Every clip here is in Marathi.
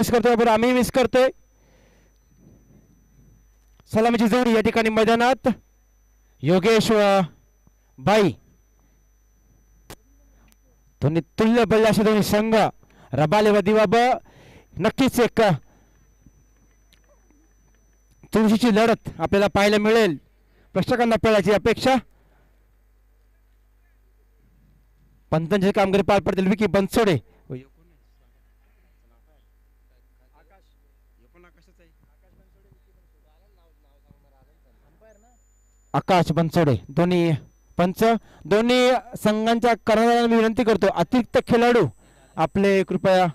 मिस करतोय, बरं आम्ही मिस करतोय. सलामीची जोडी या ठिकाणी मैदानात योगेश बाई दोन्ही तुल्य बल्ले असे दोन्ही संघ रबाले व दिवाब. नक्कीच एक तुळशीची लढत आपल्याला पाहायला मिळेल. प्रेक्षकांना पळायची अपेक्षा. पंतांची कामगिरी पार पडतील विकी बनसोडे. आकाश बनसोडे दोन्ही पंच. दोन्ही संघांच्या कर्णधारांना विनंती करतो अतिरिक्त खेळाडू आपले कृपया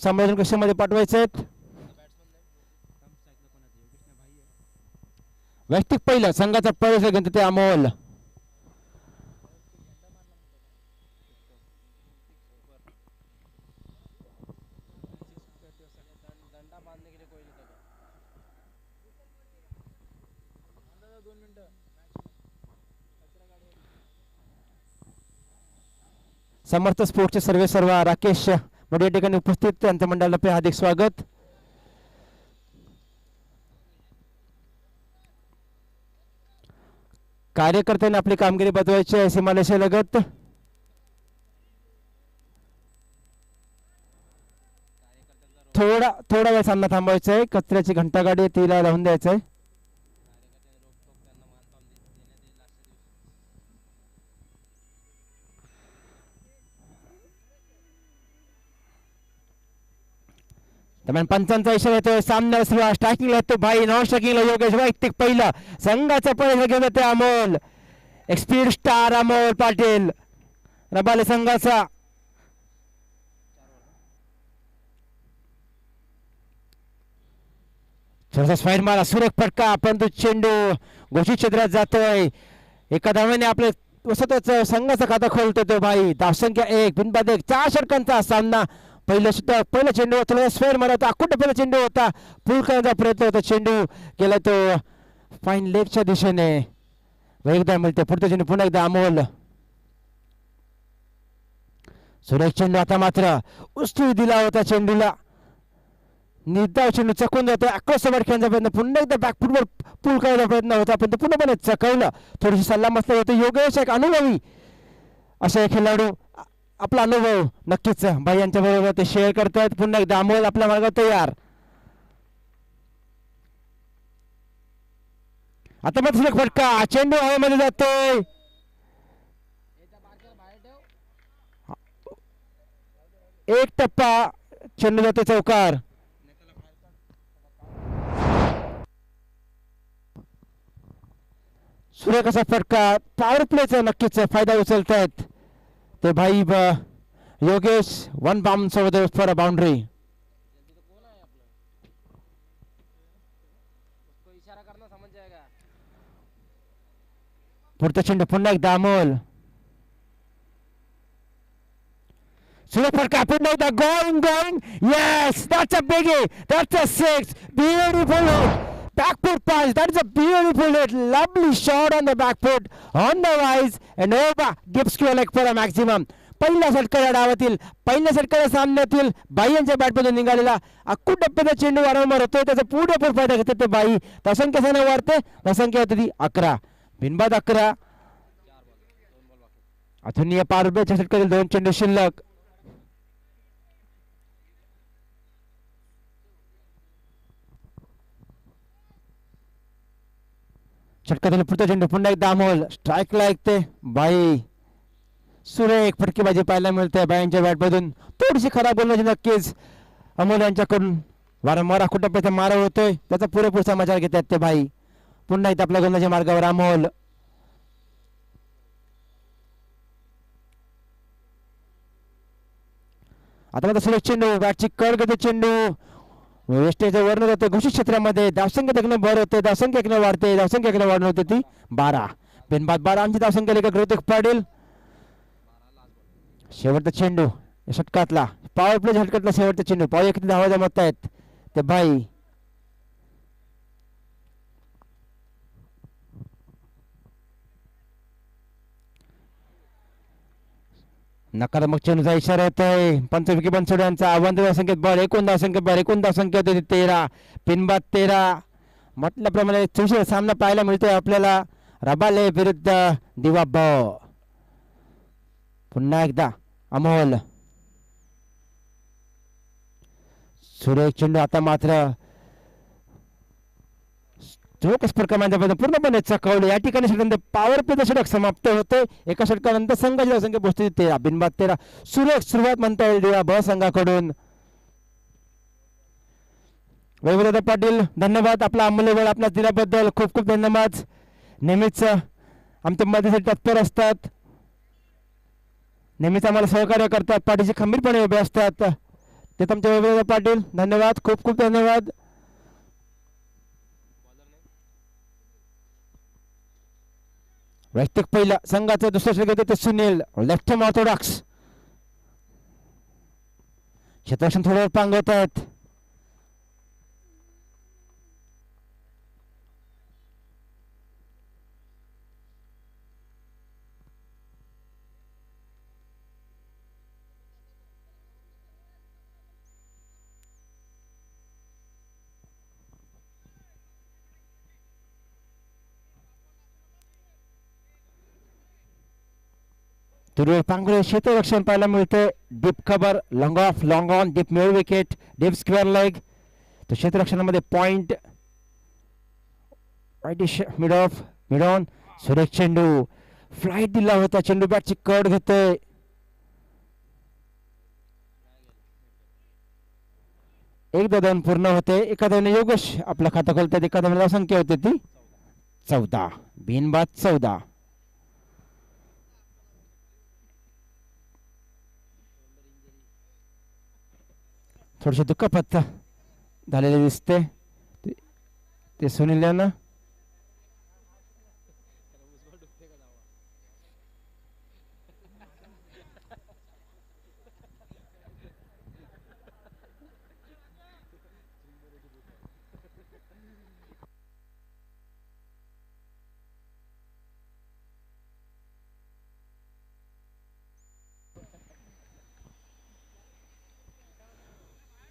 संमेलन कक्षामध्ये पाठवायचे आहेत. वैयक्तिक पहिला संघाचा प्रवेश घेतो ते अमोल. समर्थ स्पोर्ट्सचे सर्वे सर्व राकेश मोठ्या ठिकाणी उपस्थित त्यांच्या मंडळाला हार्दिक स्वागत. कार्यकर्त्यांनी आपली कामगिरी बदलायची आहे सीमारेषे लगत. थोडा वेळ सामना थांबवायचा आहे. कचऱ्याची घंटा गाडी तिला लावून द्यायचं आहे. दरम्यान पंचांचा इशारा येतोय. सामन्याला सुरुवात स्ट्रायकिंगला येतो भाई. नॉन स्ट्रायकिंगला योगेश. वैयक्तिक पहिला संघाचा पहिला घेऊन येते अमोल. एक स्पीड स्टार अमोल पाटील रबाले संघाचा. फाईन मारा सुरेख फटका परंतु चेंडू घोषित क्षेत्रात जातोय. एका धावेने आपले स्वतःच संघाचा खाता खोलतोय तो भाई. धावसंख्या 1 बिनबाद 1. 4 षटकांचा सामना. पहिला चेंडू होता स्क्वेअर मारा होता. अकुट पहिला चेंडू होता. पूल करण्याचा प्रयत्न होता. चेंडू केला तो फाईन लेगच्या दिशेने. एकदा मिळते पुढचा चेंडू पुन्हा एकदा अमोल. सुरेख चेंडू आता मात्र उस्तू दिला होता चेंडूला. निर्धाव चेंडू चकवून जातोय. आक्रमक खेळण्याचा प्रयत्न. पुन्हा एकदा बॅकफुटवर पूल करायचा प्रयत्न होता पण पूर्णपणे चकवलं. थोडीशी सल्ला मसला होते. योगेश एक अनुभवी असा खेळाडू आपला अनुभव नक्कीच भाई यांच्या बरोबर ते शेअर करतायत. पुन्हा एकदा अमोल आपल्या मार्गावर तयार. आता मग सुरेख फटका. चेंडू हवेमध्ये जातोय. एक टप्पा चेंडू जातो चौकार. सुरेख असा फटका. पॉवर प्लेचा नक्कीच फायदा उचलतायत ते भाई Yogesh. One bounce for a boundary. पुढचा चेंडू पुन्हा एकदा अमोल. सुरेख फटका पुन्हा एकदा. Going yes that's a biggie. That's a 6. Beautiful hit. Backfoot punch. That is a beautiful hit. Lovely shot on the backfoot. On the rise. And over. Gives you a leg for a maximum. पहिल्या षटकाच्या डावातील पहिल्या षटकाच्या सामन्यातील बाई यांच्या बॅटमधून निघालेला अक्कू टप्प्याचा चेंडू वारंवार होतोय. त्याचा पूर्ण फायदा घेतात ते बाई. धावसंख्या सण वाढते. धावसंख्या होती ती 11 बिनबाद 11. अथुनीय पारुब्याच्या षटकातील 2 चेंडू शिल्लक. षटकातील पुढचा चेंडू पुन्हा एकदा अमोल. स्ट्राईकला ऐकते बाई. सुरेख फटकेबाजी पाहायला मिळते बायांच्या बॅटमधून. थोडीशी खराब बोलण्याची नक्कीच अमोल यांच्याकडून वारंवार अकुटप्प्याचा मारा होतोय. त्याचा पुरेपूर समाचार घेतात ते भाई. पुन्हा एकदा आपल्या गोलंदाजी मार्गावर अमोल. आता मात्र सुरेख चेंडू बॅटची कड घेते. चेंडू वेस्टेजच्या वर्ण जाते घोषित क्षेत्रामध्ये. धावसंख्या एकनं भर होते. धावसंख्या एकनं वाढते. धावसंख्या एकनं वाढून होते ती 12 बिनबाद 12. आमची धावसंख्या लेखक ऋतिक पाटील. शेवटचा चेंडू षटकातला पॉवर प्ले षटकातला शेवटचा चेंडू. पाव एक धावा जमत आहेत ते भाई. नकारात्मक चेंडूचा इशारा येतोय पंचविकी बनसोडे यांचा. आव्हान धावसंख्येत बॉल 19 धावसंख्येत बॉल 19 धावसंख्येत होती 13. पिनबाद 13. म्हटल्याप्रमाणे चुरशीचा सामना पाहायला मिळतोय आपल्याला रबाले विरुद्ध दिवाभाऊ. पुन्हा एकदा अमोल. सुरेख चेंडू आता मात्र पूर्णपणे चकवले. या ठिकाणी पॉवर प्ले षटक समाप्त होते. एका षटकानंतर संघाची धावसंख्या पोहोचते 13. बिनबाद 13. सुरेख सुरुवात म्हणता येईल दिवा ब संघाकडून. वैभवदादा पाटील धन्यवाद आपला अमूल्य वेळ आपल्याला दिल्याबद्दल खूप खूप धन्यवाद. नेहमीच आमच्या मदतीसाठी तत्पर असतात. नेहमीच आम्हाला सहकार्य करतात. पाठीशी खंबीरपणे उभे असतात. ते तुमचे वैभवदादा पाटील धन्यवाद खूप खूप धन्यवाद. वैयक्तिक पहिला संघाचं दुसरं षटक ते सुनील लेफ्ट ऑर्थोडॉक्स. क्षेत्ररक्षण थोडं पांगवत आहेत. तुरळ पांगळे क्षेत्ररक्षण पाहायला मिळते. Deep cover long off long on deep mid wicket deep square leg. तो क्षेत्ररक्षणामध्ये point mid off mid on. सुरेख चेंडू फ्लाइट दिला होता. चेंडू बॅटची कड घेतोय. एकदा दोन पूर्ण होते. एका धावेने योगेश आपला खाता खोलतात. एका धावेला संख्या होते ती 14. बिनबाद 14. थोडीशी दुखापत झालेले दिसते ते सुनील यांना.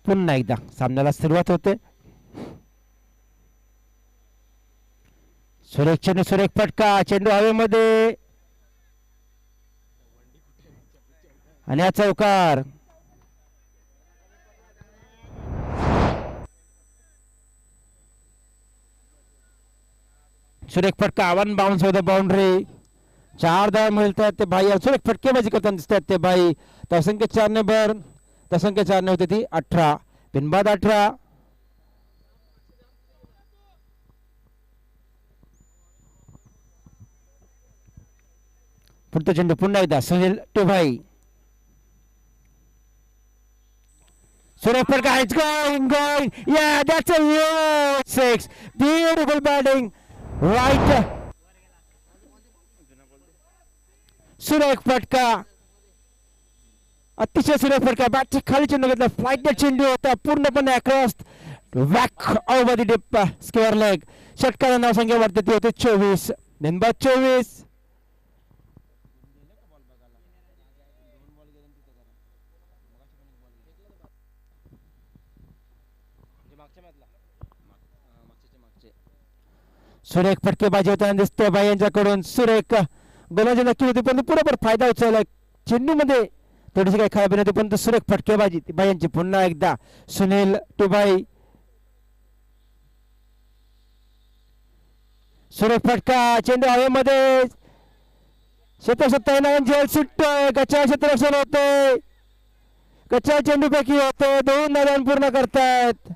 पुन्हा एकदा सामन्याला सुरुवात होते. सुरेख चेंडू सुरेख फटका. चेंडू हवेमध्ये आणि हा चौकार. सुरेख फटका. वन बाउंस होता बाउंड्री. 4 धावा मिळतात ते भाई. सुरेख फटकेबाजी करताना दिसतात ते भाई. धावसंख्या 4 ने भर. धावसंख्या 4 ने होती ती 18. बिनबाद 18. पुढचा चेंडू पुन्हा एकदा सुनील टेभाई. सुरेख फटका. It's going. Yeah, that's a huge 6. Beautiful batting. Right. सुरेख फटका. अतिशय सुरेख फटका. बॅटची खाली चेंडू घेतला. फ्लाइट चेंडू होता पूर्णपणे across whack over the deep square leg. षटकाला नाव संख्या वाढते ती होते 24. बिनबाद 24. सुरेख फटकेबाजी होताना दिसते भाई यांच्याकडून. सुरेख गोलंदाजी नक्की होती पण पुरेपूर फायदा उचलला. चेंडू मध्ये थोडीशी काही खराबी नव्हती पण सुरेख फटकेबाजी भाई यांची. पुन्हा एकदा सुनील टुभाई. सुरेख फटका. चेंडू हवेमध्ये. क्षेत्र झेल सुटतोय. गच्चा क्षेत्ररक्षण होते. गच्चा चेंडू पैकी होते. 2 धावा पूर्ण करतायत.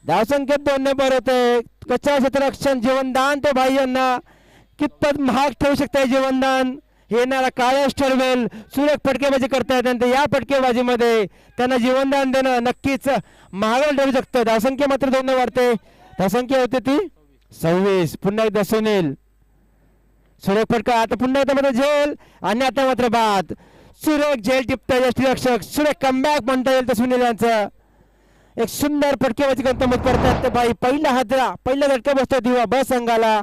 धावसंख्येत 2 ने भर होते. गच्चा क्षेत्ररक्षण जीवनदान ते भाई यांना कितपत महाग ठेवू शकते जीवनदान हे येणारा काळच ठरवेल. सुरेख फटकेबाजी करतायत आणि या फटकेबाजीमध्ये त्यांना जीवनदान देणं नक्कीच महाग ठरू शकतं. धावसंख्या मात्र 2 ने वाढते. धावसंख्या होती ती 26. पुन्हा एकदा सुनील. सुरेख फटका. आता पुन्हा एकदा मात्र झेल आणि आता मात्र बाद. सुरेख झेल टिपता यष्टीरक्षक. सुरेख कमबॅक म्हणता येईल तर सुनील यांचं. एक सुंदर फटकेबाजी करता करतात ते भाई. पहिला हादरा पहिला झटका बसतो दिवा ब संघाला.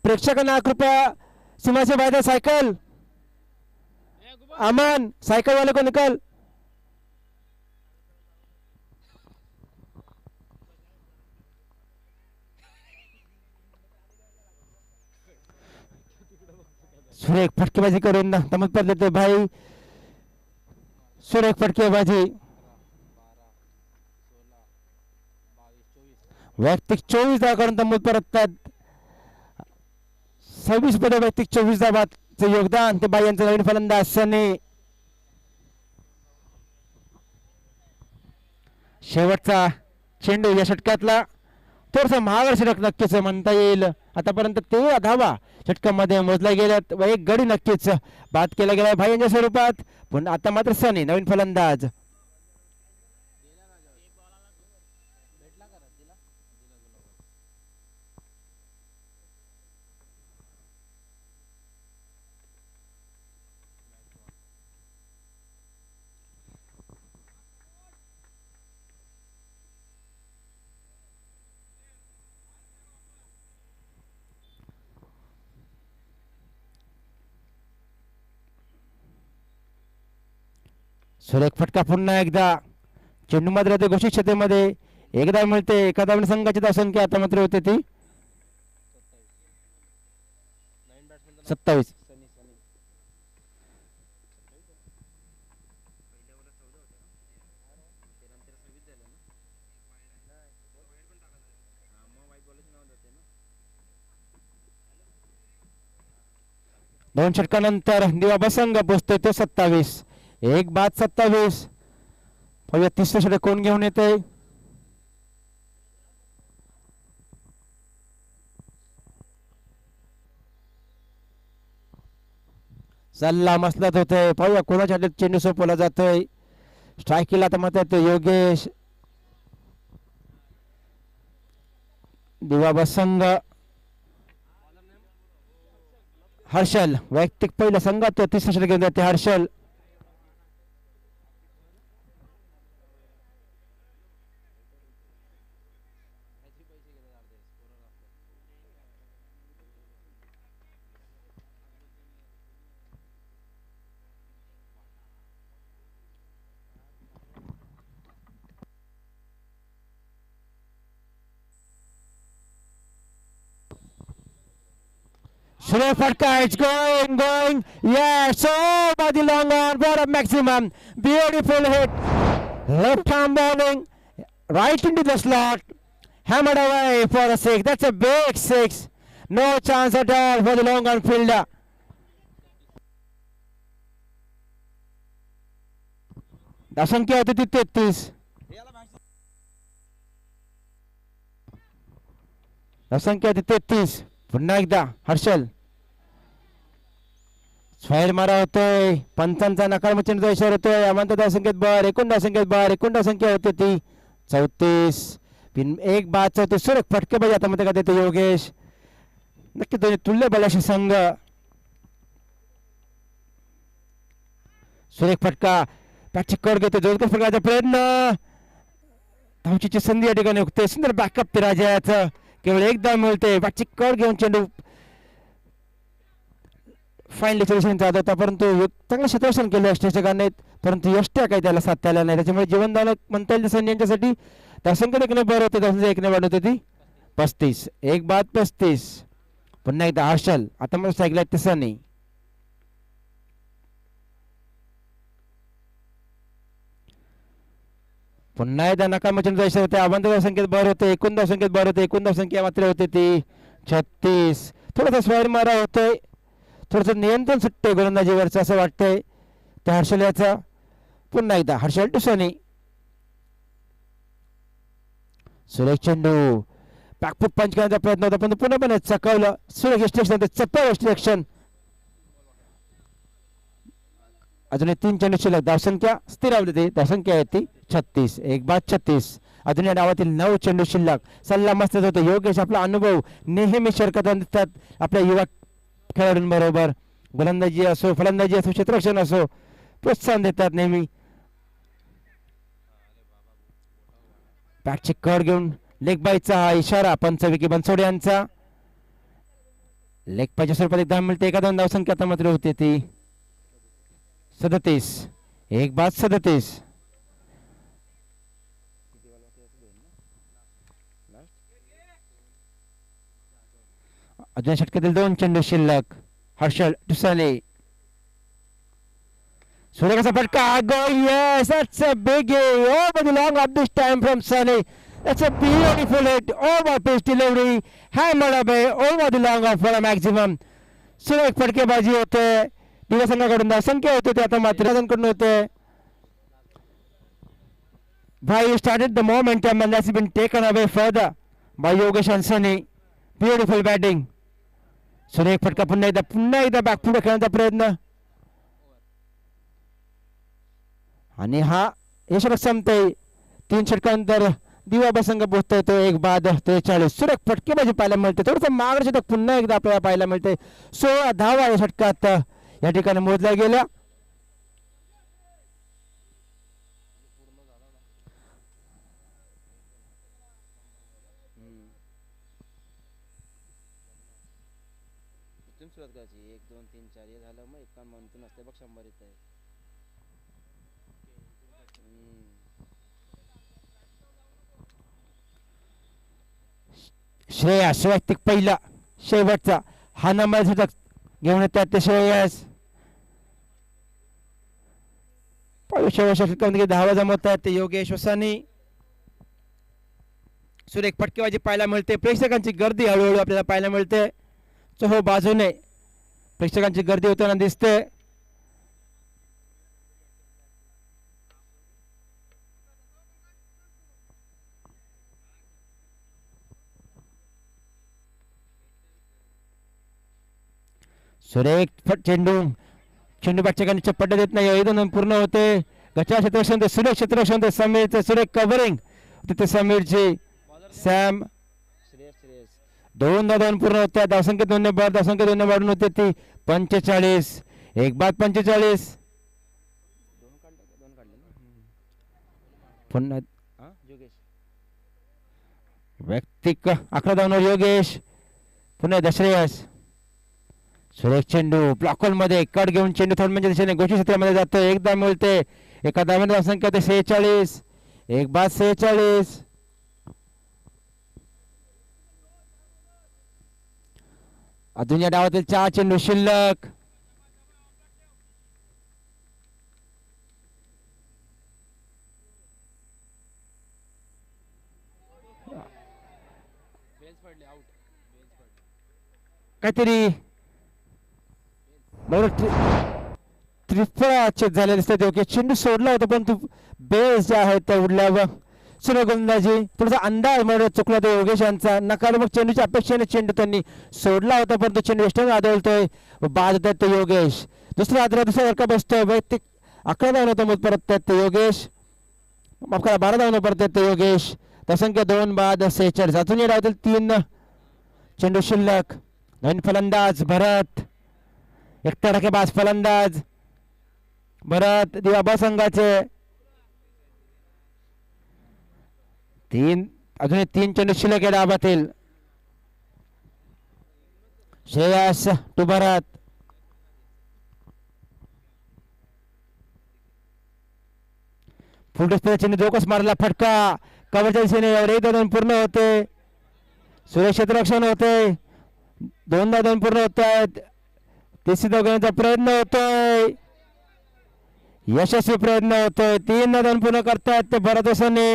प्रेक्षकांना कृपया सीमा से बाहर साइकिल अमन साइकिल वाले को निकल सुरेख फटकेबाजी करून तमत पर देते भाई सुरेख फटकेबाजी वैयक्तिक 24 धावा करून तमत परततात 26 मध्ये वैयक्तिक 24 धावांचे योगदान ते बाई यांचा नवीन फलंदाज सनी शेवटचा चेंडू या षटकातला थोडासा महागड षटक नक्कीच म्हणता येईल आतापर्यंत 13 धावा षटकामध्ये मोजल्या गेल्यात व एक गडी नक्कीच बाद केला गेला भाई यांच्या स्वरूपात पण आता मात्र सनी नवीन फलंदाज सुरेख फटका पुन्हा एकदा चेंडू मात्र होते घोषित क्षेत्रामध्ये एकदा मिळते एका धावने संघाची धावसंख्या आता मात्र होते ती 27 दोन षटकानंतर दिवा बसंग पोचतोय तो 27 एक बाद 27 पाहूया तिसरे षटक कोण घेऊन येते सल्ला मसलत होते पाहूया कोणाच्या चेंडू सोपवला जातोय स्ट्राईक आता मत येतो योगेश दिवा बसंग हर्षल वैयक्तिक पहिल्या संघात तिसरे षटक घेऊन जाते Harshal Slow Fatka, it's going. Yeah, so by the long on, what a maximum. Beautiful hit. Left arm bowling, right into the slot. Hammered away for a 6. That's a big 6. No chance at all for the long on fielder. धावसंख्या होती ती 33. धावसंख्या होती 33. पुन्हा एकदा हर्षल स्क्वेअर मारा होतोय पंचांचा नकारात्मक चिन्हाचा इशारा होतोय अमांत धावसंख्येत बर एकूण धावसंख्या होती ती 34 एक बाद 34 सुरेख फटकेबाजी आता मध्ये का देते योगेश नक्की दोन्ही तुल्य बलाशी संघ सुरेख फटका पॅच कड घेते जोरदार फटकाचा प्रयत्न धावचीची संधी या ठिकाणी होते सुंदर बॅकअप ते राजाचं केवळ एकदा मिळते पॅच कड घेऊन चेंडू फाईनली सोल्युशन चालत होता परंतु चांगलं क्षेत्ररक्षण केलं यष्टीच्या परंतु यष्ट्या काही त्याला साथ आल्या नाही त्याच्यामुळे जीवनदान म्हणता येईल सैन्य यांच्यासाठी धावसंख्येत एकने बर होते धावसंख्या एकने वाढ होते ती 35 एक बाद 35 पुन्हा एकदा हर्षल आता मला सायकल तसं नाही पुन्हा एकदा नकारात्मक इशारा होते आबंध धावसंख्येत बर होते एकूण धावसंख्येत बर होते एकूण धावसंख्या मात्र होते ती 36 थोडासा स्क्वेअर मारा होतोय थोडस नियंत्रण सुटते गोलंदाजीवरचं असं वाटतंय त्या हर्षल याचा पुन्हा एकदा हर्षल टू सनी सुरेख चेंडू बॅकफूट पंच करण्याचा प्रयत्न होता पण पुन्हा चकवलं सुरेख एक्स्ट्रेक्शन चप्पल एक्स्ट्रेक्शन अजून 3 चेंडू शिल्लक धावसंख्या स्थिरावली ती धावसंख्या आहे ती 36 एक बाद 36 अजून या डावातील 9 चेंडू शिल्लक सल्ला मस्त होतो योगेश आपला अनुभव नेहमी शर्कत दिसतात आपल्या युवा खेळाडूंबरोबर गोलंदाजी असो फलंदाजी असो क्षेत्ररक्षण असो प्रोत्साहन देतात नेहमी बॅटची कड घेऊन लेग बाईचा हा इशारा पंचविकी बनसोडे यांचा लेग पायच्या स्वरूपात एक धाव मिळते. एका दोन धावसंख्या आता मात्र होते ती 37. एक बाद 37. अजून षटकातील 2 चेंडू शिल्लक. हर्षल टुसाले. सुरेखाचा फटका. Yes, that's a biggie over the long of this time from Sunny. That's a beautiful hit over pitch delivery, hammered away over the long of for a maximum. सुरेख फटकेबाजी होते. दिवा संघाकडून असंख्य होते ते आता मात्र कडून होते. Bhai started the momentum and that's been taken away further by Yogesh and Sunny. Beautiful batting. सुरेख फटका पुन्हा एकदा बॅकफुट खेळण्याचा प्रयत्न आणि हा हे षटक संपते. 3 षटकानंतर दिवा संघ पोहोचता येतो. एक बाद 43. सुरेख फटकेबाजी पाहायला मिळते. थोडंसं मागं षटक पुन्हा एकदा आपल्याला पाहायला मिळते. 16 धावा या षटकात या ठिकाणी मोजल्या गेल्या. सुरुवात करायची 1 2 3 4 हे झालं मग एका म्हणून असते बघ 100 येत आहे. श्रेयस वैयक्तिक पहिला शेवटचा हा नंबर षटक घेऊन येतात ते श्रेयस. षटकामध्ये धावा जमवत आहेत ते योगेश वसानी. सुरेख फटकेबाजी पाहायला मिळते. प्रेक्षकांची गर्दी हळूहळू आपल्याला पाहायला मिळते. चहो बाजूने प्रेक्षकांची गर्दी होताना दिसते. सुरेख चेंडू प्रेक्षकांनी चप्पट देत नाही. 1-2 पूर्ण होते. गचा क्षेत्ररक्षण सुरेख क्षेत्ररक्षण समीरचे सुरेख कव्हरिंग तिथे समीरची सॅम 2-2 पूर्ण होत्या. धावसंख्या 2 वाढून होते ती 45. एक बाद 45. पुन्हा वैयक्तिक 11 धावांवर योगेश. पुन्हा दश्रेयस. सुरेख चेंडू ब्लॉकहोल मध्ये कट घेऊन चेंडू थोडम्यांच्या दिशेने गोष्टी क्षेत्रामध्ये जातो. एकदा मिळते. एका धावांवर धावसंख्या होते 46. एक बाद 46. अजून या डावातील 4 चेंडू शिल्लक. काहीतरी त्रिफळा चेक झाले दिसतात. ओके चेंडू सोडला होता पण तू बेस जे आहे त्या उडल्यावर सुरेख गोलंदाजी थोडासा अंदाज म्हणून चुकला तो योगेशांचा. नकारात्मक चेंडूच्या अपेक्षेने चेंडू त्यांनी सोडला होता पण तो चेंडू वेस्टर्न आदळतोय. बाद होतात ते योगेश. दुसरा धक्का बसतोय. वैयक्तिक 11 धावून होतं मग परत ते योगेश. माफ करा 12 धावून परत ते योगेश. संख्या 2 बाद 46. अजून या डावातील 3 चेंडू शिल्लक. नवीन फलंदाज भरत. एकटा टकेबाज फलंदाज भरत दिवा संघाचे. अजून 3 चेंडू शिल्लक या डावातील. श्रेयस टू भरत. फुलटोस चेंडू जोकस मारला फटका कव्हरच्या दिशेने. 1-2 पूर्ण होते. सुरेश क्षेत्ररक्षण होते. 2-2 पूर्ण होत आहेत. तिसरी धाव घेण्याचा प्रयत्न होतोय. यशस्वी प्रयत्न होतोय. 3-2 पूर्ण करतायत ते भरत वसाने.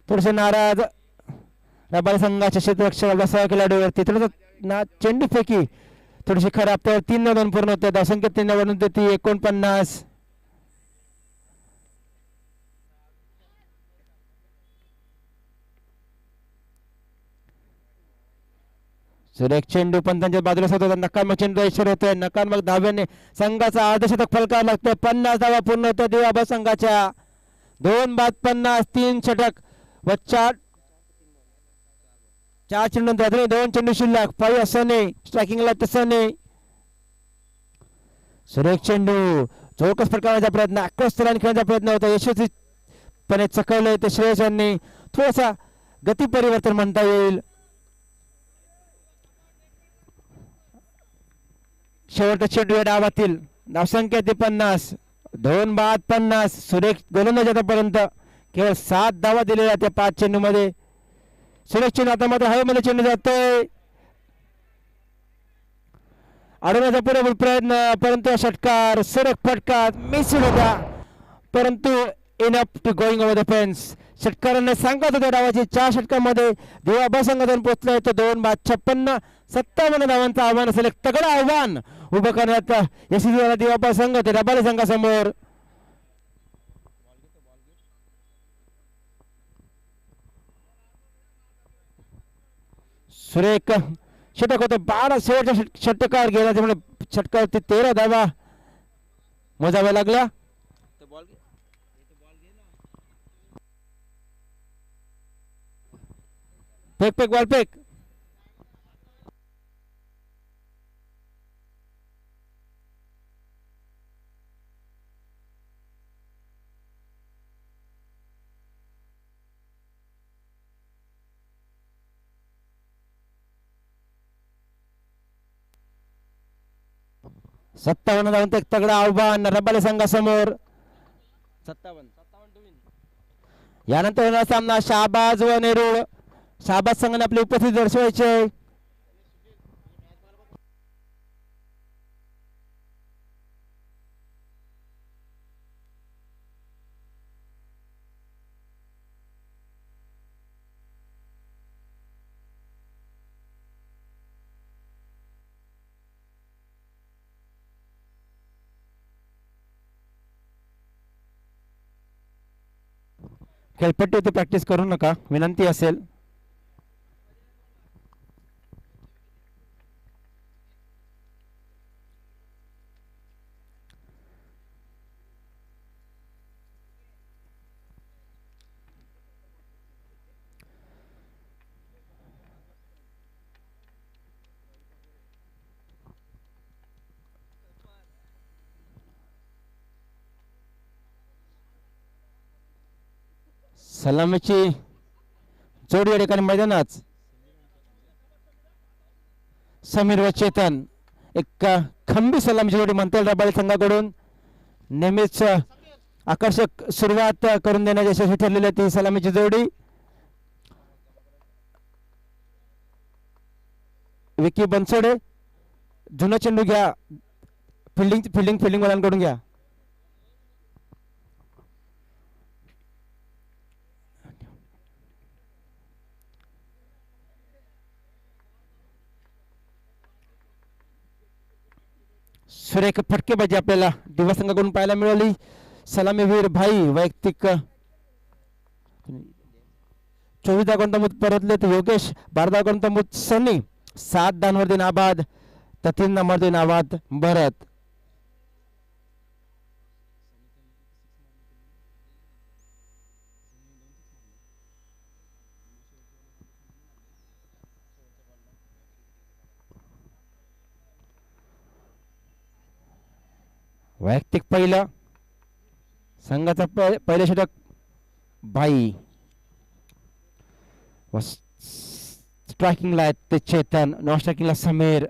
थोडेसे नाराज रबाल संघाच्या क्षेत्ररक्षक खेळाडूवरती थोडस चेंडू फेकी थोडीशी खराब. तर 3-2 पूर्ण होते. धावसंख्या 3 वाढून देते 49. सुरेख चेंडू पंतांच्या बाजूला होता. नकारात्मक चेंडू इशारा होतोय. नकारात्मक धाव्याने संघाचा अर्धशतक फलकावा लागतोय. 50 धावा पूर्ण होत्या दिवा संघाच्या. 2 बाद 50. 3 षटक व 4 चेंडू 2 चेंडू शिल्लक. 5 असणे स्ट्रायकिंगला तसने. सुरेख चेंडू चौकस फटकावण्याचा प्रयत्न. आक्रमक खेळण्याचा प्रयत्न होता. यशस्वी निश्चितपणे चकवलंय ते श्रेयस यांनी. थोडासा गती परिवर्तन म्हणता येईल. शेवटचा चेंडू या डावातील धावसंख्या ती 50, 2 बाद 50. सुरेख गोलंदाज आतापर्यंत केवळ 7 धावा दिलेल्या त्या 5 चेंडू मध्ये. सुरेख चेंडू आता मात्र हवेमध्ये चेंडू जातोय, अडवण्याचा पुढे प्रयत्न, परंतु षटकार सुरेख फटका मिस होता, परंतु enough to going over the fence. षटकारांना सांगत होत्या डावाची 4 षटकामध्ये दिवा ब संघातून पोहोचलाय. तो 2 बाद 56, 57 धावांचं आव्हान असेल. एक तगडं आव्हान उभं करण्यात यशस्वी झाला दिवा ब संघ ते रबाले संघासमोर. सुरेख षटक होतं. 12 शेवटचा षटकार गेला, त्यामुळे षटकावरती 13 धावा मोजाव्या लागल्या. Fake fake ball fake. सत्तावन्न धावांचं एक तगडं आव्हान रबाले संघासमोर. 57 यानंतर होणार सामना शाहबाज व नेरूळ. शाहबाज संघाने आपली उपस्थिती दर्शवायची आहे. खेळपट्टी होती, प्रॅक्टिस करू नका विनंती असेल. सलामीची जोडी या ठिकाणी मैदानात. समीर व चेतन, एक खंबी सलामीची जोडी म्हणता येईल रबाळे संघाकडून. नेहमीच आकर्षक सुरुवात करून देण्याची यशस्वी ठरलेली आहे ती सलामीची जोडी. विकी बनसोडे, जुना चेंडू घ्या, फिल्डिंग वाल्यांकडून घ्या. सुरेख फटकेबाजी आपल्याला दिवा संघाकडून पाहायला मिळाली. सलामीवीर भाई वैयक्तिक 24 धावांत परतले तर योगेश 12 धावांत सनी 7 धावांवरती नाबाद तर 3 धावांवरती नाबाद भरत. वैयक्तिक पहिला संघाचा पहिला षटक भाई, स्ट्रायकिंगला ते चेतन, नॉन स्ट्रायकिंगला समीर.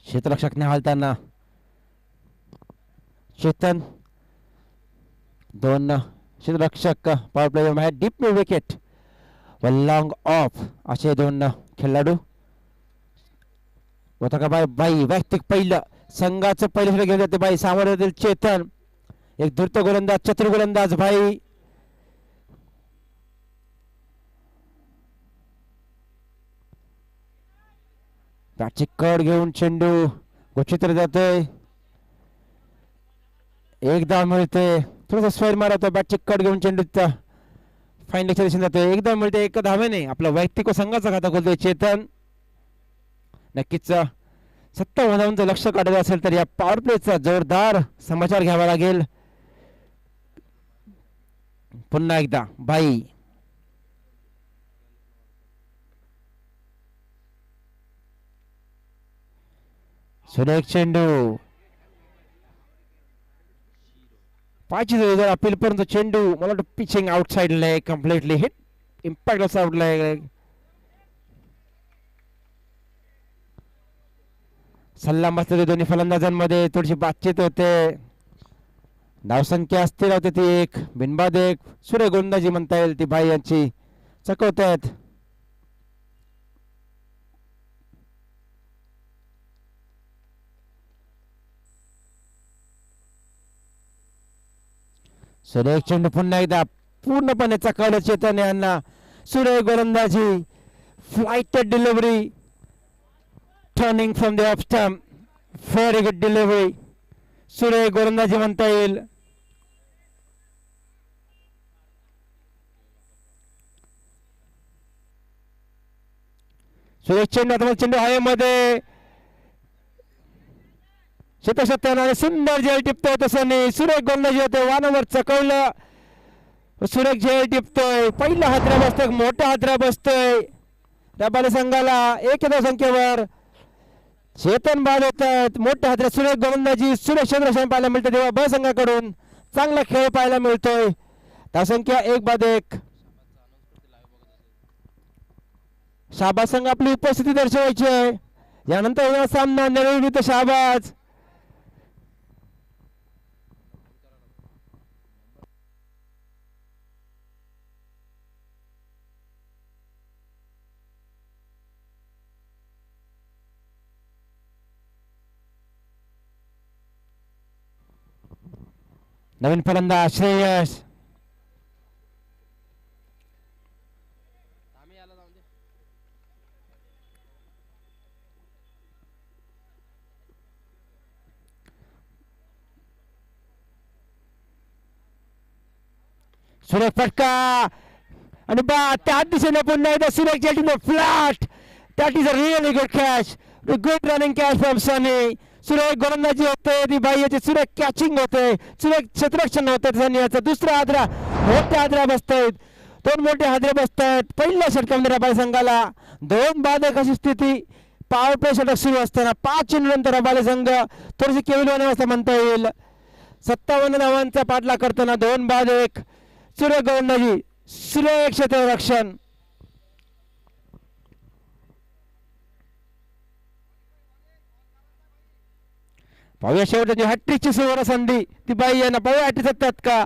क्षेत्ररक्षक निहाळताना चेतन, 2 क्षेत्ररक्षक पॉवर प्ले मध्ये डीप विकेट व लॉंग ऑफ असे 2 खेळाडू. होता का बाई वैयक्तिक पहिलं संघाचं पहिले षटक घेऊन जाते भाई सामोर चेतन. एक धूर्त गोलंदाज चतुर गोलंदाज भाई. बॅटची कड घेऊन चेंडू गोचित्र जातोय. एक धाव मिळते. थोडासा स्वेर मारतो बॅटची कड घेऊन चेंडू फाईन लक्ष दिसून जातोय. एक धाव मिळते. एका धावेने आपला वैयक्तिक व संघाचा खाता खोलतोय चेतन. नक्कीच 57 धावांचं लक्ष काढायचं असेल तर या पॉवर प्लेचा जोरदार समाचार घ्यावा लागेल. पुन्हा एकदा बाई सुरेख चेंडू पाचशे जर अपील पर्यंत चेंडू मला वाटतं pitching outside leg completely hit impact of out leg. सल्ला मस्त दोन्ही फलंदाजांमध्ये थोडीशी बातचीत होते. धावसंख्या अस्थिर होते ती एक बिनबाद एक सूर्य गोलंदाजी म्हणता येईल ती भाई यांची चकवतायत. सुरेख चेंडू पुन्हा एकदा पूर्णपणे चकवलं चेतन यांना. सूर्य गोलंदाजी flighted delivery turning from the off stump very good delivery सूर्य गोलंदाजी म्हणता येईल. सुरेश चेंडू आता चेंडू हवेमध्ये शतशत्याने सुंदर झेल टिपतोय तसं नाही. सुरेख गोलंदाजी होते वारंवार चकवलं. सुरेख झेल टिपतोय. पहिला हादरा बसतोय मोठा हादरा बसतोय डबाले संघाला. एक संख्येवर चेतन बाद होतात. मोठ्या हादऱ्यात सुरेख गोलंदाजी सुरेश चंद्रशेन पाहायला मिळते तेव्हा ब संघाकडून चांगला खेळ पाहायला मिळतोय. धावसंख्या 1-1. शाहबाज संघ आपली उपस्थिती दर्शवायची आहे. यानंतर सामना नवीन शाहबाज. नवीन फलंदाज श्रेयस. सुरेख फटका आणि त्या दिशेने पुन्हा एकदा सुरेख चेंडू flat. That is a really good catch. Good running catch from Sunny. सुरेख गोलंदाजी होते ती बाई याची सुरेख कॅचिंग होते. सुरेख क्षेत्ररक्षण होते सनी याचा. दुसरा हादरा मोठ्या हादरा बसतायत. 2 मोठे हादरे बसतायत पहिल्या षटकामध्ये रबाल संघाला. 2-2 अशी स्थिती पॉवर प्ले षटक सुरू असताना 5 चेंडूनंतर रबाले संघ थोडीशी केविलवाणी अवस्था म्हणता येईल. 57 धावांचा पाठलाग करताना 2-1. सुरेख गोलंदाजी सुरेख क्षेत्ररक्षण. पाहूया शेवटची हॅट्रिकची सुवर्ण संधी ती बाई यांना. पाहूया हॅट्रिक सत्तात का.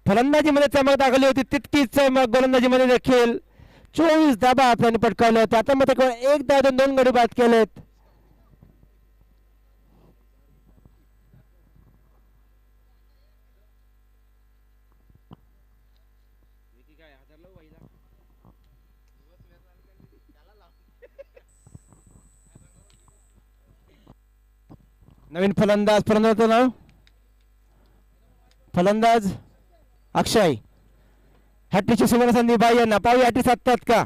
फलंदाजीमध्ये चमक दाखवली होती तितकीच चमक गोलंदाजीमध्ये देखील. 24 धाबा आपल्याने पटकावले होते. आता मात्र केवळ 1 धाव 2 गडी बाद केलेत. नवीन फलंदाज नाव फलंदाज अक्षय. हॅट्रिकची सुवर्ण संधी बाई यांना. पाहूया हॅट्रिक साधतात का.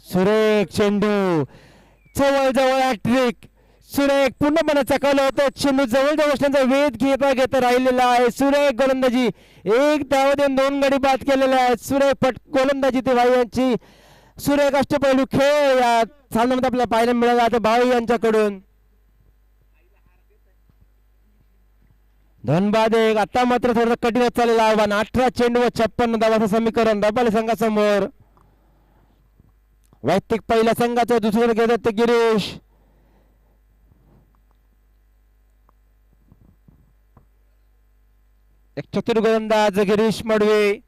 सुरेख चेंडू जवळ हॅट्रिक. सुरेख पूर्णपणे चकवलं होतं. चेंडू जवळ बसण्याचा वेध घेता राहिलेला आहे. सुरेख गोलंदाजी 1 धाव देऊन 2 गडी बाद केलेले आहेत. सुरेख गोलंदाजी ते भाई यांची. सुरेख अष्टपैलू खेळ या सामन्यामध्ये आपल्याला पाहायला मिळाला आता भाई यांच्याकडून. 2-1. आता मात्र थोडं कठीण चाललेलं आव्हान. 18 चेंडू व 56 धावांचं समीकरण रबाले संघासमोर. वैयक्तिक पहिल्या संघाचं दुसरं घेतात ते गिरीश. एक चतुर गोलंदाज गिरीश मडवे.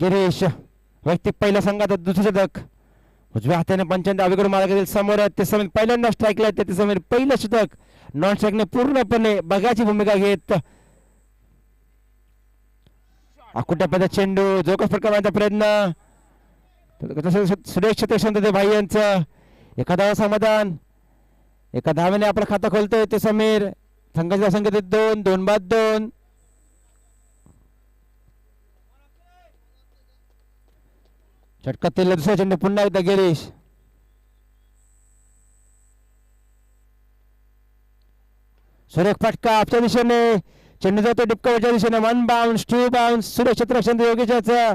गिरीश वैयक्तिक पहिल्या संघात दुसरे शतक. उजव्या हाताने पंचांत अवघड मार्गातील समोर आहेत ते समीर पहिल्यांदा स्ट्राईकला येते ते समीर पहिलं शतक नॉन स्ट्राईकने पूर्णपणे बघायची भूमिका घेत. अकुट्या पदात चेंडू जोकस फटकावण्याचा प्रयत्न सुरेश छत्रक्षण ते भाई यांचं एखादा समाधान एका धावेने आपलं खातं खोलतोय ते समीर. संघाच्या संख्येत 2 बाद 2. षटकातील दुसरा चेंडू पुन्हा एकदा गिरीश. सुरेख फटका आपच्या दिशेने चेंडू जातो डिपकावरच्या दिशेने 1 बाउन्स 2 बाउन्स सुरेश छत्रक्षण योगेशाचा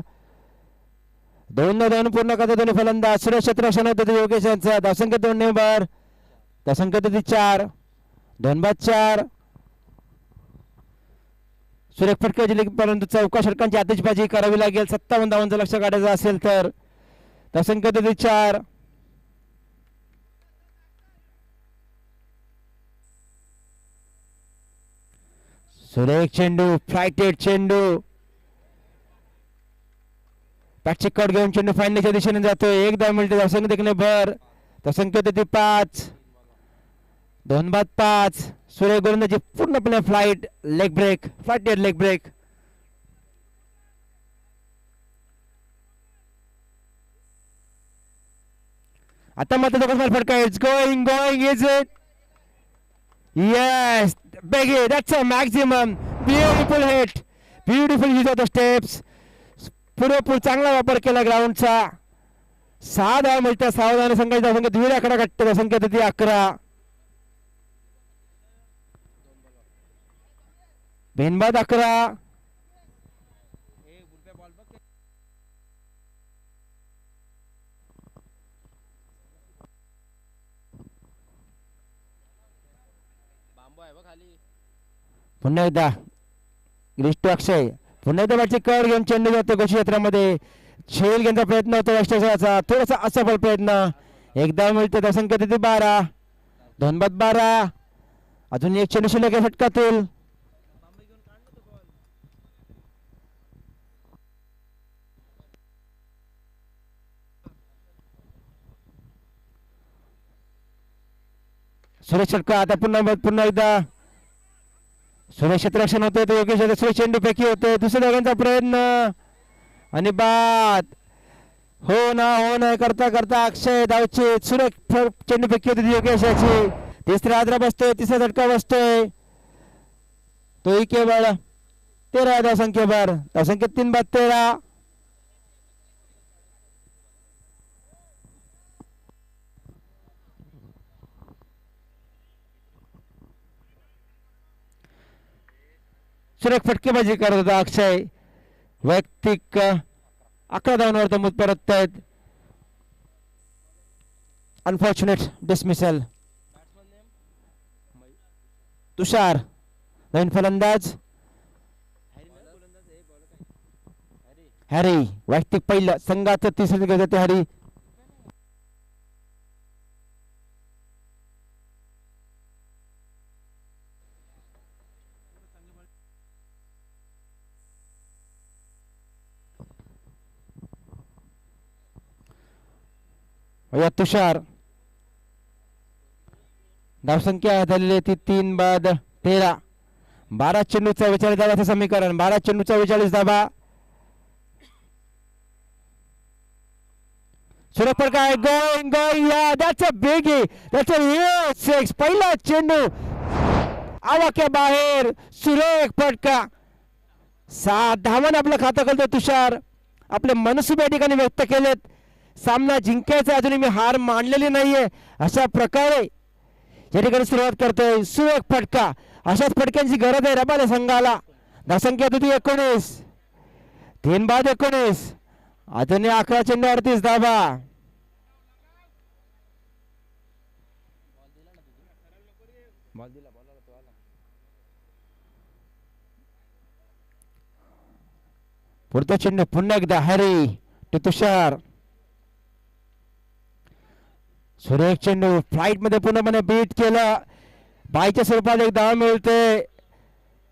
2-2 पूर्ण करतो दोन्ही फलंदाज. सुरेश छत्रक्षण होते योगेशांचा धावसंख्या 2 नेबर धावसंख्या 4 2 बाद 4. सुरेख फटका दिली परंतु चौका षटकांची आतिषबाजी करावी लागेल 57 धावांचं लक्ष काढायचं असेल तर धावसंख्या 4. सुरेख चेंडू फ्लायटेड चेंडू पॅटची कट घेऊन चेंडू फायनलच्या दिशेने जातोय. 1 धाव मिळते धावसंख्या देखणे भर धावसंख्या 5 2 बाद 5. सुरेख गोलंदाजी पूर्णपणे flight leg break flighted leg break. आता मात्र दोघांचा फटका it's going is it yes बेगी that's a maximum beautiful hit beautiful use of the steps पुरेपूर चांगला वापर केला ग्राउंडचा. 6 धाव मिळतात. सावधान संघाची धावसंख्या 2 आकडा गाठते धावसंख्या 11 बेनबाद 11. पुन्हा एकदा ग्रीष्ट अक्षय पुन्हा एकदा बॅटची कड घेऊन चेंडू जातो गोष्टी क्षेत्रामध्ये छेल घेण्याचा प्रयत्न होतो राष्ट्रवाचा थोडासा असफल प्रयत्न. 1 धाव मिळते धावसंख्या 12 2 बाद 12. अजून एक चेंडू शिल्लक आहे षटकातील. सुरेश षटका आता पुन्हा एकदा सुरेश क्षेत्ररक्षण होते तो योगेश सुरेश चेंडू पैकी होते दुसऱ्या दोघांचा प्रयत्न आणि बाद हो ना करता करता अक्षय धावचे सुरेश चेंडू पैकी होते योगेशाची. तिसरा आद्रा बसतोय तिसरा झटका बसतोय तोही केवळ 13 धावसंख्येवर धावसंख्येत 3 बाद 13. सुरेख फटकेबाजी करत होता अक्षय वैयक्तिक 11 धावांवर तंबूत परत आहेत. Unfortunate dismissal. तुषार नवीन फलंदाज हॅरी वैयक्तिक पहिलं संघाचं 3रं जाते हॅरी. तुषार धावसंख्या झालेली ती 3 बाद 13. 12 चेंडूचा 42 धावाचं समीकरण 12 चेंडूचा 42 धावा. सुरेख काय गोइंग या that's a biggie that's a huge 6. पहिला चेंडू आवाक्या बाहेर सुरेख फटका 7 धावांनी आपलं खातं खोलतो तुषार. आपले मनसुबे या ठिकाणी व्यक्त केलेत. सामना जिंकायचा अजूनही मी हार मानलेली नाहीये अशा प्रकारे या ठिकाणी सुरुवात करतोय. सुरेख फटका अशाच फटक्यांची गरज आहे रबाले संघाला. धावसंख्या 19 3 बाद 19 अजूनही 11 चेंडू 38 धावा. पुढचा चेंडू पुन्हा एकदा हॅरी टू तुषार. सुरेख चेंडू फ्लाइट मध्ये पूर्णपणे बीट केला बायच्या स्वरूपात 1 धाव मिळते.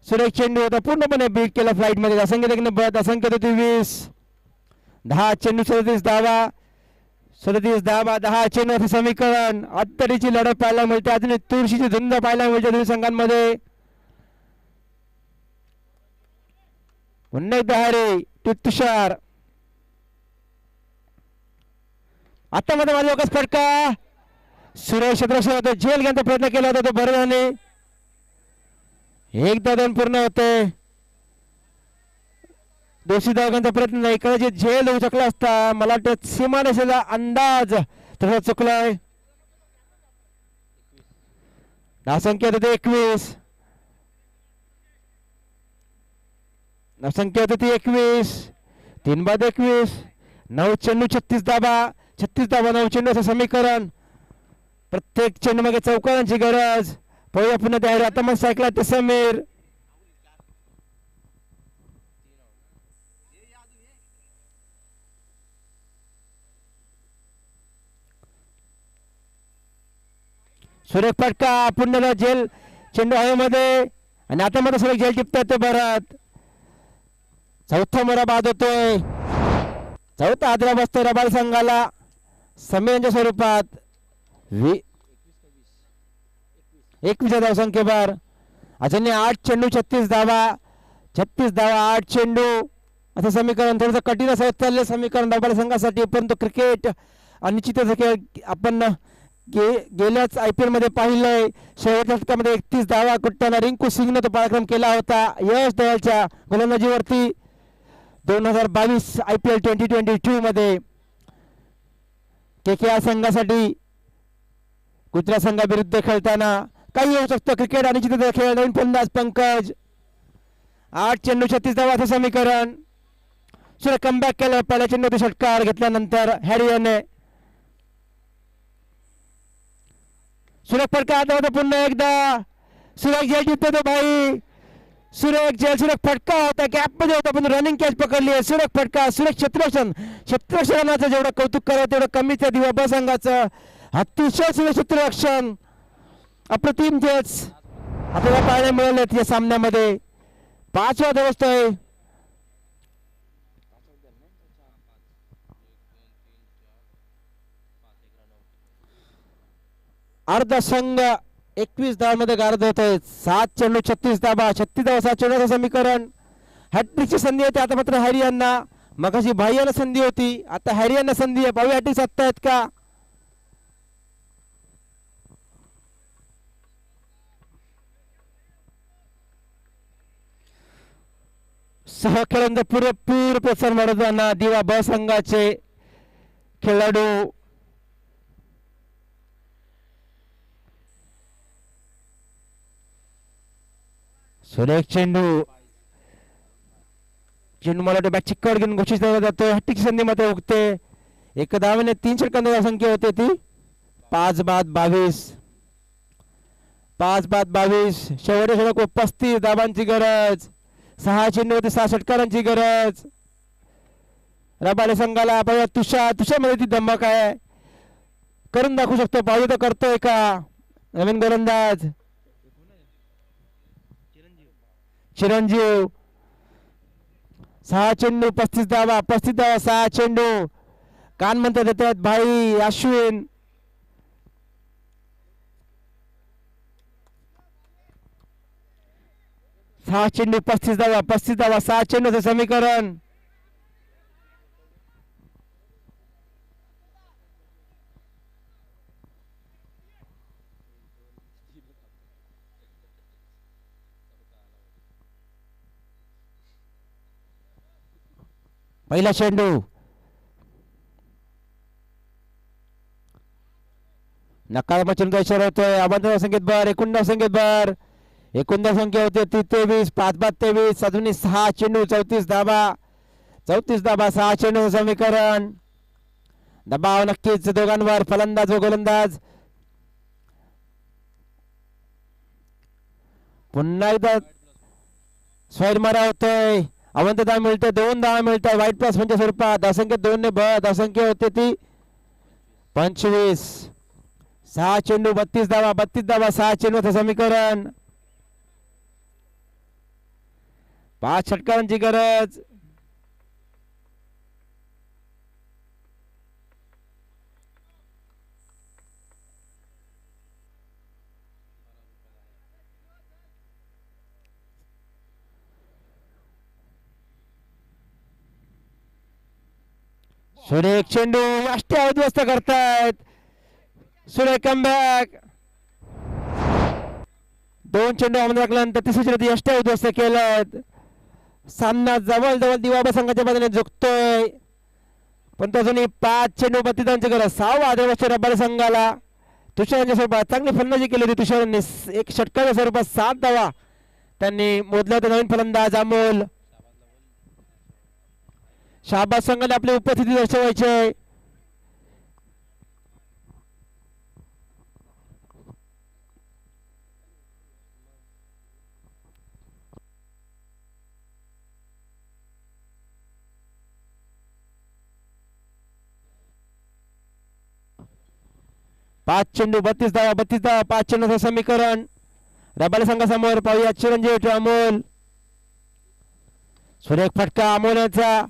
सुरेख चेंडू होता पूर्णपणे बीट केला फ्लाइट मध्ये धावसंख्या देखील 23 10 चेंडू 37 धावा, 37 धावा 10 चेंडू असं समीकरण. अत्तरीची लढत पाहायला मिळते, अजून तुळशीची धुंद पाहायला मिळते दोन्ही संघांमध्ये. पुन्हा एकदा हरी तुषार. आता मध्ये माझा लोकच फटका. सुरेश क्षेत्ररक्षण होते, झेल घेण्याचा प्रयत्न केला होता तो बरं झाले. एकदा 2 पूर्ण होते. दोषी धावकांचा प्रयत्न नाही, कदाचित झेल होऊ शकला असता. मला वाटतं सीमारेषेचा अंदाज तसा चुकलाय. धावसंख्या होते 21. धावसंख्या होती 21. 3/21. 9 चेंडू 36 धावा. 36 धावा 9 चेंडू असं समीकरण. प्रत्येक चेंडू मागे चौकारांची गरज. पहिल्या पुन्हा तयारी. आता मग सायकला ते समीर. सुरेख फटका. पुन्हा झेल चेंडू हवेमध्ये आणि आता मध्ये सुरेख झेल टिपतात ते भरत. चौथा मोरा बाद होतोय. चौथा आदरा बसतोय रबाल संघाला समीरांच्या स्वरूपात. 21 धावसंख्येवर. अजून 8 चेंडू 36 धावा. 36 धावा 8 चेंडू असं समीकरण. थोडंसं कठीण असं होत चाललं समीकरण रबाल संघासाठी, परंतु क्रिकेट अनिश्चितच खेळ आपण गेल्याच IPL मध्ये पाहिलंय. शेवटच्या षटकामध्ये 31 धावा कुट्ट्याला रिंकू सिंगने तो पराक्रम केला होता यश दयालच्या गोलंदाजीवरती 2022 IPL 2022 मध्ये. KKR संघासाठी गुजरात संघाविरुद्ध खेळताना काही होऊ शकतं. क्रिकेट अनिश्चिततेचा खेळ. नवीन फलंदाज पंकज. 8 चेंडू 36 धावा असं समीकरण. सुरेख कमबॅक केलं. पहिल्या चेंडू षटकार घेतल्यानंतर हॅरी याने. सुरेख फटका. आता पुन्हा एकदा सुरेख झेल जिंकतो तो भाई. सुरेख झेल. सुरेख फटका होता, गॅप मध्ये होता पण रनिंग कॅच पकडली आहे. सुरेख फटका. सुरेख क्षेत्ररक्षणाचं जेवढं कौतुक करावं तेवढं कमीच आहे दिवा ब संघाचं. अतिशय सुरेख क्षेत्ररक्षण. अप्रतिम जज आपल्याला पाहायला मिळाले या सामन्यामध्ये. 5वा दिवस आहे. अर्ध संघ 21 धावांमध्ये गारद होतोय. 7 चेंडू 36 धावा. 36 धावा 7 चेंडू समीकरण. हॅट्रिकची संधी होती आता मात्र हॅरी यांना. मगाशी भाईयाला संधी होती, आता हॅरी यांना संधी आहे. भाऊ हॅट्रिक साधतायत का? सहखेळांचा पुरेपूर प्रोत्साहन मिळवताना दिवा ब संघाचे खेळाडू सुरेख चेंडू. चेंडू मला वाटतं बॅट चिक्कर घेऊन घोषित केला जातोय. हॅट्रिकची संधी मात्र हुकते. एका धावेने 3 षटकांची संख्या होते ती 5/22. 5/22. शेवटच्या षटक 35 धावांची गरज. 6 चेंडू होते 6 षटकारांची गरज. रबाले संघाला पाहिजे तुषार मध्ये ती धमक आहे. करून दाखवू शकतो. पाहिजे तर करतोय का नवीन गोलंदाज चिरंजीव. 6 चेंडू 35 धावा. 35 धावा 6 चेंडू. कान म्हणतात येतात भाई अश्विन. सहा चेंडू 35 धावा. 35 धावा 6 चेंडूचं समीकरण. पहिला चेंडू. नकारात्मक चेंडूचा इशारा होतोय. आबंध संकेत बर. 19 संकेत बर. 19 संख्या होते ती 23. 5/23. अजूनही 6 चेंडू 34 धावा. 34 धावा 6 चेंडू समीकरण. दबाव नक्कीच दोघांवर फलंदाज व गोलंदाज. पुन्हा एकदा स्वाईड मारा होतोय. अवंत धाव मिळते. 2 धावा मिळतात व्हाईट प्लस म्हणजे स्वरूपात. धावसंख्या 2 ने धावसंख्या होते ती 25. 6 चेंडू 32 धावा. 32 धावा 6 चेंडू समीकरण. 5 षटकारांची गरज. सुरेख चेंडू यष्टी उद्ध्वस्त करतायत. सुरेख कमबॅक. 2 चेंडू आमदार टाकल्यानंतर तिसरी चेंडू यष्टी उद्ध्वस्त केल्यात. सामना जवळ जवळ दिवाबा संघाच्या बाजूने झुकतोय, पण अजूनही 5 चेंडू 32 धावांची गरज. 6वा आदिवासी रबारी संघाला तुषारांच्या स्वरूपात चांगली फलंदाजी केली होती. तुषारांनी एक षटकाच्या स्वरूपात 7 धावा त्यांनी मोजल्या होत्या. नवीन फलंदाज अमोल. शाहबाज संघाने आपली उपस्थिती दर्शवायची आहे. पाच चेंडू 32 धावा 32 धावा 5 चेंडूचं समीकरण रबारी संघासमोर. पाहूया चिरंजीव अमोल. सुरेख फटका अमोल यांचा.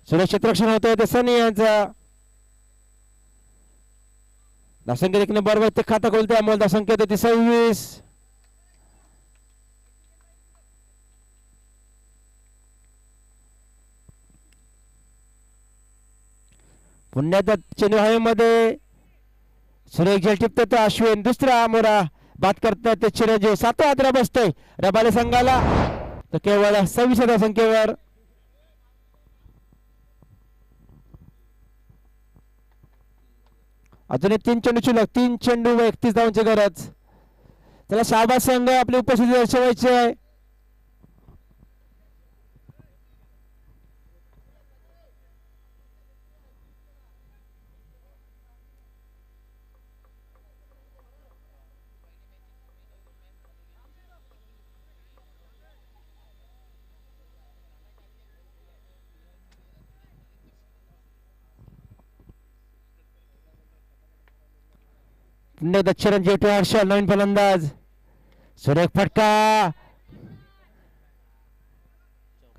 सुरेश क्षेत्ररक्षण होतोय ते सनी यांचा. धावसंख्या देखील बरोबर ते खाता खोलते अमोल. धावसंख्या होती 26. पुण्याच्या चेंडू हवेमध्ये सुरेख झेल टिपतो तो अश्विन. दुसरा मोरा बाद करतात ते चिरंजीव. 7वा आद्रा बसतोय रबारी संघाला, तर केवळ 26 धावसंख्येवर. अजून 3 चेंडू शिल्लक. 3 चेंडू व 31 धावांची गरज. त्याला शाहबाज संघ आपली उपस्थिती दर्शवायची आहे. चिरंजीव हर्षल नवीन फलंदाज. सुरेख फटका.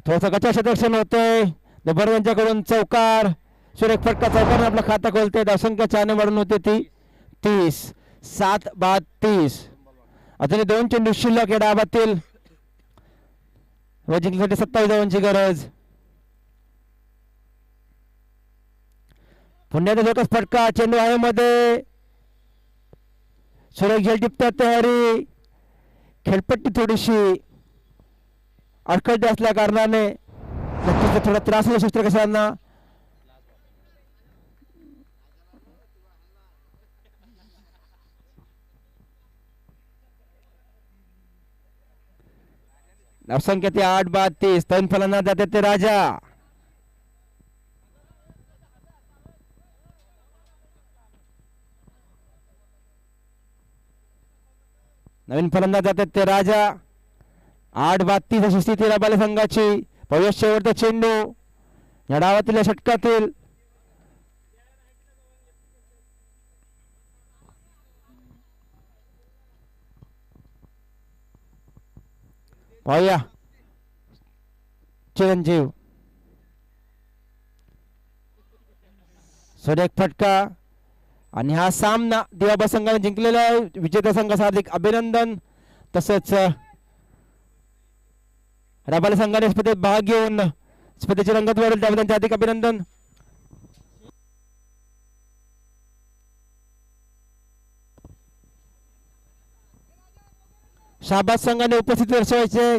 थोडासा गचा क्षेत्ररक्षण होतोय बरोबर यांच्याकडून. चौकार. सुरेख फटका चौकार आपला खाता खोलते. धावसंख्या 4 वाढून होते ती 30. 7 बाद 30. अजून 2 चेंडू शिल्लक या डावातील. जिंकण्यासाठी 27 धावांची गरज. पुण्याचा झोकस फटका. चेंडू आहे मध्ये. सुरेख झेल टिपतात तयारी. खेळपट्टी थोडीशी अडखळती असल्या कारणाने नक्कीच थोडा त्रास होऊ शकतो कशांना. धावसंख्या ती 8 बाद 30. 3 फलंदाज जातात ते राजा. नवीन फलंदाज जातात ते राजा. 8 बाद 30 अशी स्थिती रबारी संघाची. पाहूया शेवटचा चेंडू या डावातील या षटकातील. पाहूया चिरंजीव. सुरेख फटका आणि हा सामना दिवाबा संघाने जिंकलेला आहे. विजेत्या संघास हार्दिक अभिनंदन. तसेच रबारी संघाने स्पर्धेत भाग घेऊन स्पर्धेची रंगत वाढवली त्याबद्दल त्यांचे हार्दिक अभिनंदन. शाहबाज संघाने उपस्थिती दर्शवायचे.